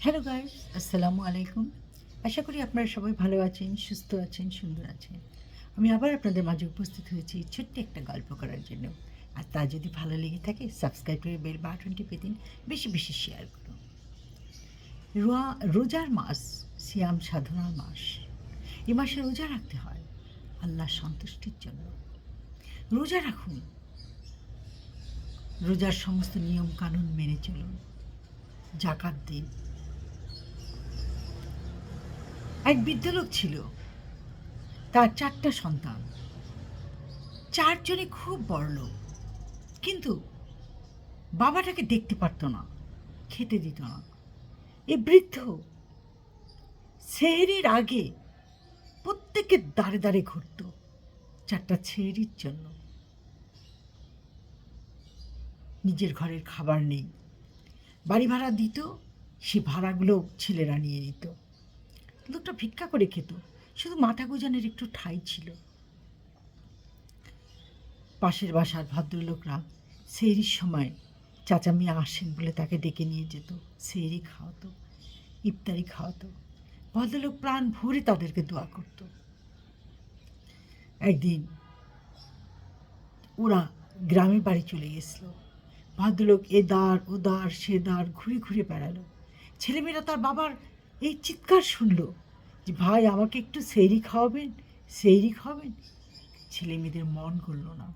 Hello guys, আসসালামু আলাইকুম। আশা করি আপনারা সবাই ভালো আছেন, সুস্থ আছেন, সুন্দর আছেন। আমি আবার আপনাদের মাঝে উপস্থিত হয়েছি ছোট্ট একটা গল্প করার জন্য। আর তা যদি ভালো লেগে থাকে সাবস্ক্রাইব করে বেল বাটন টিপে দিন, বেশি বেশি শেয়ার করুন। রোজার মাস, সিয়াম সাধনার মাস। এ মাসে রোজা রাখতে হয় আল্লাহর সন্তুষ্টির জন্য। রোজা রাখুন, রোজার সমস্ত নিয়ম কানুন মেনে চলুন, জাকাত দিন। এক বৃদ্ধ লোক ছিল, তার 4টা সন্তান, 4জনই খুব বড়লোক। কিন্তু বাবাটাকে দেখতে পারতো না, খেতে দিত না। এ বৃদ্ধ সেহরির আগে প্রত্যেকের দাঁড়ে দাঁড়ে ঘুরত 4টা সেহরির জন্য। নিজের ঘরের খাবার নেই, বাড়ি ভাড়া দিত, সে ভাড়াগুলো ছেলেরা নিয়ে নিত। লোকটা ভিক্ষা করে খেত, শুধু মাথা গোজানের একটু ঠাঁই ছিল। পাশের বাসার ভদ্রলোকরা সেহরির সময় চাচা মিয়া আসেন বলে তাকে ডেকে নিয়ে যেত, সেহরি খাওয়াতো, ইফতারি খাওয়াতো। ভদ্রলোক প্রাণ ভরে তাদেরকে দোয়া করত। একদিন ওরা গ্রামের বাড়ি চলে গেছিল। ভদ্রলোক এ দ্বার ও দ্বার সে দ্বার ঘুরে ঘুরে বেড়ালো। ছেলেমেয়েরা তার বাবার এই চিৎকার শুনলো যে, ভাই আমাকে একটু সেহরি খাওয়াবেন, সেহরি খাওয়াবেন। ছেলেমেয়েদের মন গড়ল না,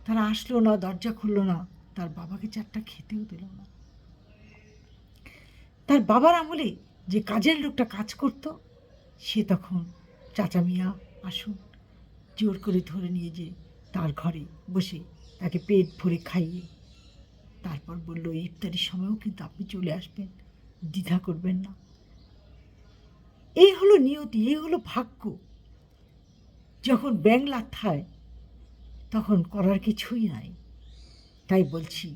তারা আসলো না, দরজা খুললো না, তার বাবাকে 4টা খেতেও দিল না। তার বাবার আমলে যে কাজের লোকটা কাজ করত, সে তখন চাচা মিয়া আসুন জোর করে ধরে নিয়ে যে তার ঘরে বসে তাকে পেট ভরে খাইয়ে তারপর বলল, ইফতারির সময়ও কিন্তু আপনি চলে আসবেন, দ্বিধা করবেন না। এই হলো নিয়তি, এই হলো ভাগ্য। যখন ব্যাঙ লাথায় তখন করার কিছুই নাই। তাই বলছি,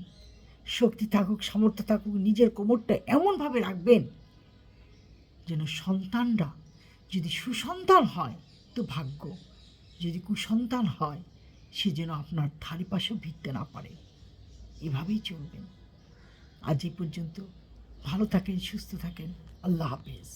শক্তি থাকুক, সামর্থ্য থাকুক, নিজের কোমরটা এমনভাবে রাখবেন যেন সন্তানরা, যদি সুসন্তান হয় তো ভাগ্য, যদি কুসন্তান হয় সে যেন আপনার ধারে পাশেও ভিড়তে না পারে। এভাবেই চলবেন। আজ এই পর্যন্ত। ভালো থাকেন, সুস্থ থাকেন। আল্লাহ হাফেজ।